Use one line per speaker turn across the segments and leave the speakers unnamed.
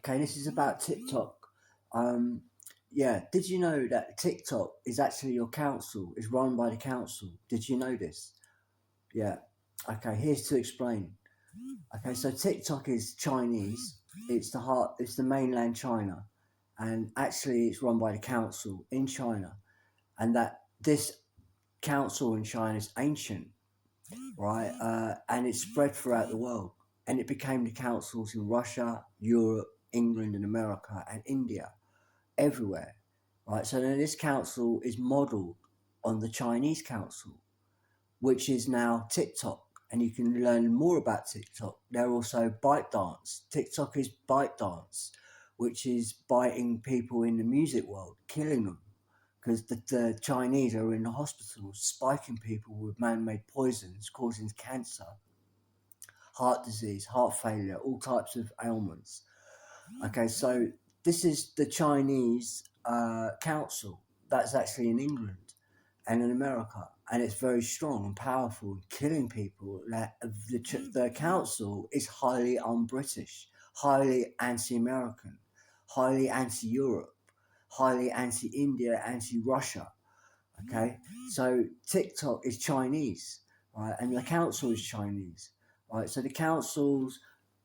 Okay, this is about TikTok. Um, yeah, did you know that TikTok is actually your council? Is run by the council? Did you know this? Yeah. Okay, here's to explain. Okay, so TikTok is Chinese. It's the heart. It's the mainland China, and actually, it's run by the council in China, and that this council in China is ancient, right? And it's spread throughout the world, and it became the councils in Russia, Europe, England, and America, and India, everywhere, right? So then this council is modelled on the Chinese council, which is now TikTok. And you can learn more about TikTok. They're also ByteDance. TikTok is ByteDance, which is biting people in the music world, killing them. Because the Chinese are in the hospitals, spiking people with man-made poisons, causing cancer, heart disease, heart failure, all types of ailments. Okay, so this is the Chinese council that's actually in England and in America, and it's very strong and powerful, killing people. The council is highly un-British, highly anti-American, highly anti-Europe, highly anti-India, anti-Russia. Okay, so TikTok is Chinese, right, and the council is Chinese, right. So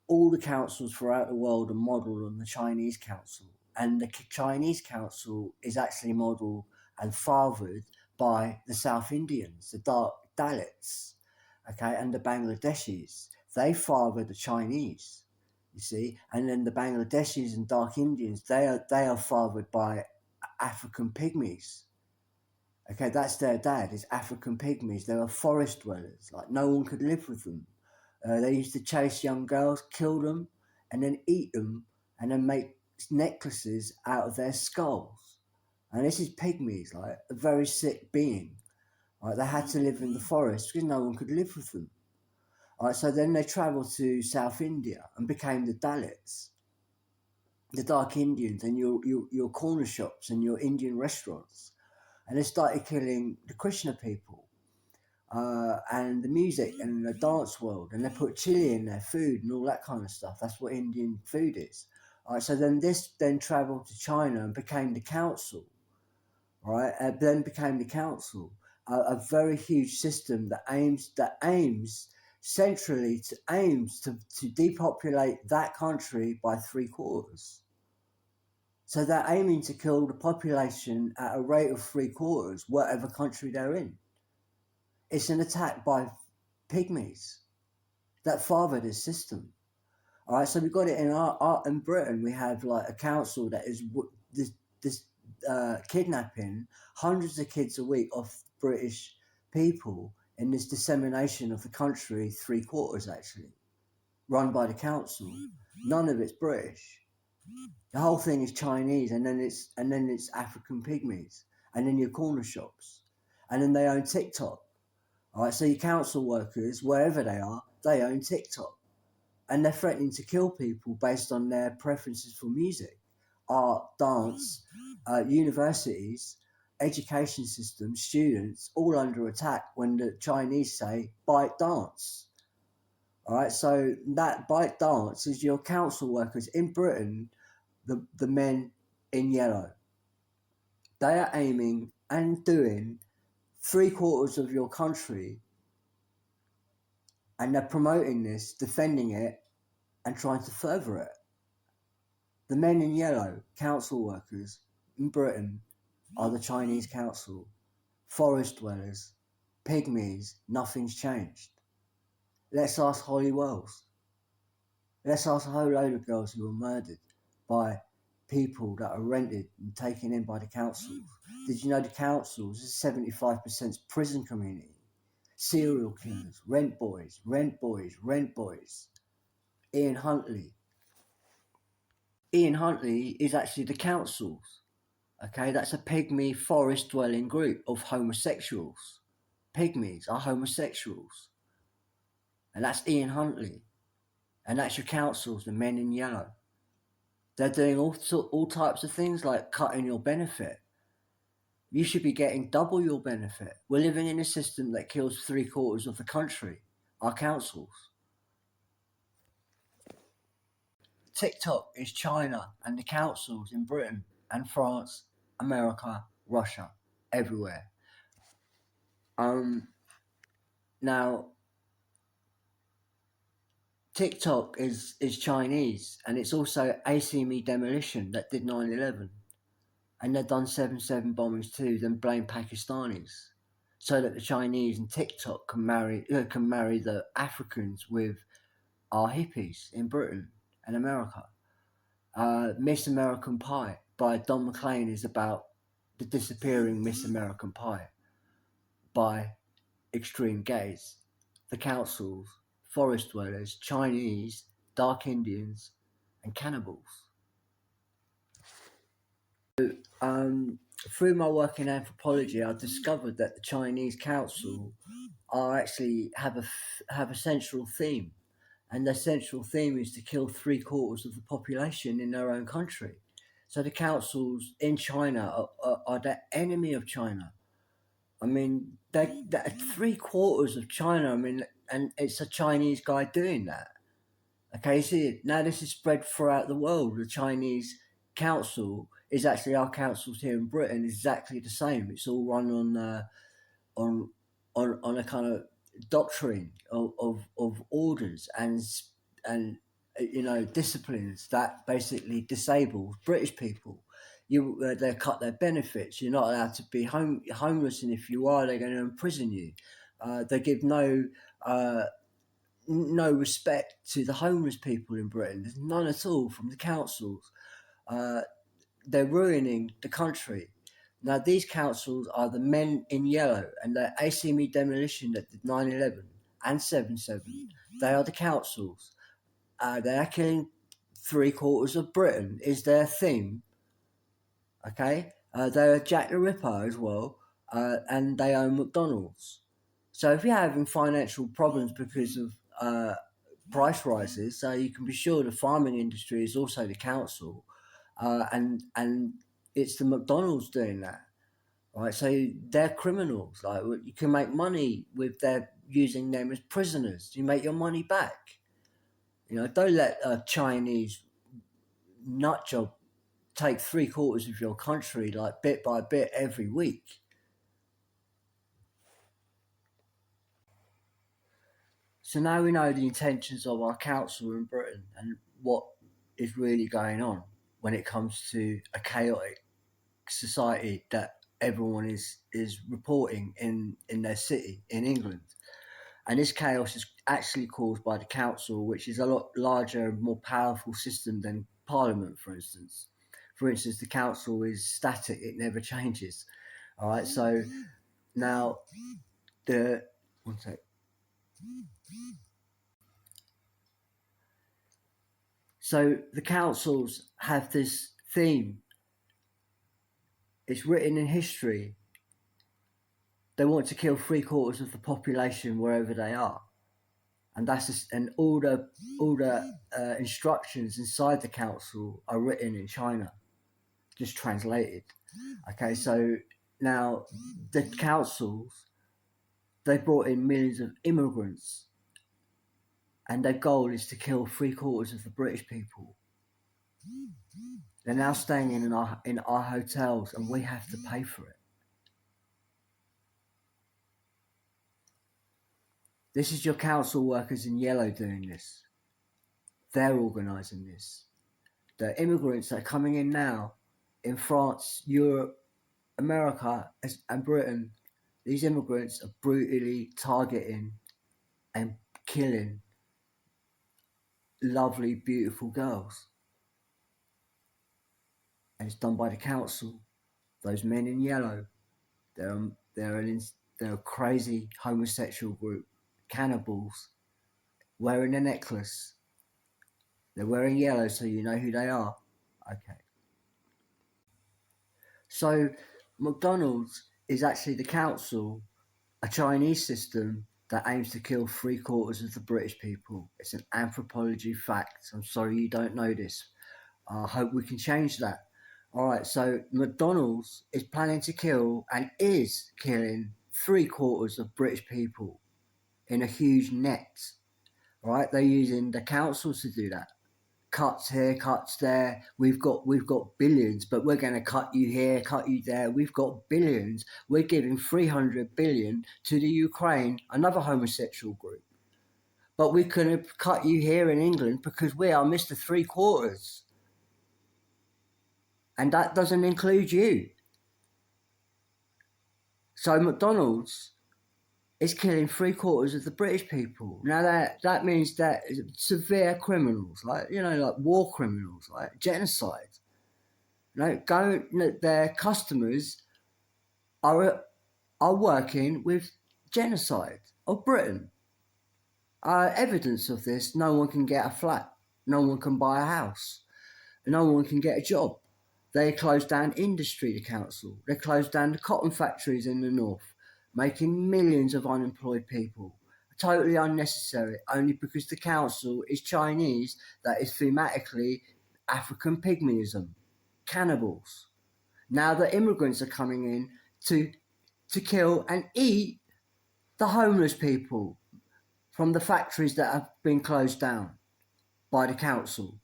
all the councils throughout the world are modelled on the Chinese council, and the Chinese council is actually modelled and fathered by the South Indians, the dark Dalits, okay, and the Bangladeshis. They father the Chinese, you see, and then the Bangladeshis and dark Indians, they are fathered by African pygmies. Okay, that's their dad, is African pygmies. They were forest dwellers, like no one could live with them. They used to chase young girls, kill them, and then eat them, and then make necklaces out of their skulls. And this is pygmies, like a very sick being. Right, they had to live in the forest because no one could live with them. Right, so then they travelled to South India and became the Dalits, the dark Indians, and your corner shops and your Indian restaurants. And they started killing the Krishna people and the music and the dance world, and they put chili in their food and all that kind of stuff. That's what Indian food is. All right, so then this then travelled to China and became the council, right? Then became the council, a very huge system that aims centrally to depopulate that country by 3/4. So they're aiming to kill the population at a rate of 3/4, whatever country they're in. It's an attack by pygmies that fathered this system. All right, so we've got it in Britain. We have like a council that is this kidnapping hundreds of kids a week off British people in this dissemination of the country, 3/4 actually, run by the council. None of it's British. The whole thing is Chinese, and then it's African pygmies, and then your corner shops, and then they own TikTok. All right, so your council workers, wherever they own TikTok, and they're threatening to kill people based on their preferences for music, art, dance, universities, education systems, students, all under attack when the Chinese say ByteDance. All right, so that ByteDance is your council workers in Britain, the men in yellow. They are aiming and doing 3/4 of your country, and they're promoting this, defending it, and trying to further it. The men in yellow, council workers in Britain, are the Chinese council. Forest dwellers, pygmies, nothing's changed. Let's ask Holly Wells. Let's ask a whole load of girls who were murdered by people that are rented and taken in by the councils. Did you know the councils is 75% prison community? Serial killers, rent boys, rent boys, rent boys. Ian Huntley. Ian Huntley is actually the councils. Okay, that's a pygmy forest dwelling group of homosexuals. Pygmies are homosexuals. And that's Ian Huntley. And that's your councils, the men in yellow. They're doing all types of things like cutting your benefit. You should be getting double your benefit. We're living in a system that kills 3/4 of the country, our councils. TikTok is China and the councils in Britain and France, America, Russia, everywhere. Now TikTok is Chinese, and it's also ACME Demolition that did 9/11, and they've done 7/7 bombings too. Then blame Pakistanis, so that the Chinese and TikTok can marry the Africans with our hippies in Britain and America. Miss American Pie by Don McLean is about the disappearing Miss American Pie by extreme gays, the councils, forest dwellers, Chinese, dark Indians, and cannibals. Through my work in anthropology, I discovered that the Chinese council are actually have a central theme, and their central theme is to kill 3/4 of the population in their own country. So the councils in China are the enemy of China. I mean, they're 3/4 of China. I mean, and it's a Chinese guy doing that. Okay, see, now this is spread throughout the world. The Chinese council is actually our councils here in Britain is exactly the same. It's all run on on a kind of doctrine of orders and disciplines that basically disable British people. They cut their benefits. You're not allowed to be homeless, and if you are, they're going to imprison you. They give no respect to the homeless people in Britain. There's none at all from the councils. They're ruining the country. Now, these councils are the men in yellow, and the ACME Demolition that did 9/11 and 7/7. They are the councils. They are killing 3/4 of Britain, is their theme. Okay? They are Jack the Ripper as well, and they own McDonald's. So if you're having financial problems because of price rises, so you can be sure the farming industry is also the council, and it's the McDonald's doing that, right? So they're criminals. Like, you can make money with their using them as prisoners. You make your money back. Don't let a Chinese nut job take 3/4 of your country, like bit by bit every week. So now we know the intentions of our council in Britain and what is really going on when it comes to a chaotic society that everyone is reporting in their city in England. And this chaos is actually caused by the council, which is a lot larger and more powerful system than Parliament, for instance. For instance, the council is static, it never changes. All right, so now one sec. So the councils have this theme. It's written in history. They want to kill 3/4 of the population wherever they are, and and all the instructions inside the council are written in China, just translated. Okay, so now the councils, they brought in millions of immigrants, and their goal is to kill 3/4 of the British people. They're now staying in our hotels, and we have to pay for it. This is your council workers in yellow doing this. They're organising this. The immigrants that are coming in now in France, Europe, America, and Britain, these immigrants are brutally targeting and killing lovely, beautiful girls. And it's done by the council. Those men in yellow, they're a crazy homosexual group, cannibals, wearing a necklace. They're wearing yellow, so you know who they are. Okay. So McDonald's is actually the council, a Chinese system that aims to kill 3/4 of the British people. It's an anthropology fact. I'm sorry you don't know this. I hope we can change that. All right, so McDonald's is planning to kill and is killing 3/4 of British people in a huge net. All right, they're using the councils to do that. cuts here, cuts there. We've got billions, but we're going to cut you here, cut you there. We've got billions. We're giving 300 billion to the Ukraine, another homosexual group. But we couldn't cut you here in England because we are Mr. Three Quarters. And that doesn't include you. So McDonald's is killing 3/4 of the British people. Now that means that severe criminals, like war criminals, like genocide. Their customers are working with genocide of Britain. Evidence of this: no one can get a flat, no one can buy a house, no one can get a job. They closed down industry, the council. They closed down the cotton factories in the north, making millions of unemployed people. Totally unnecessary, only because the council is Chinese, that is thematically African pygmyism, cannibals. Now the immigrants are coming in to kill and eat the homeless people from the factories that have been closed down by the council.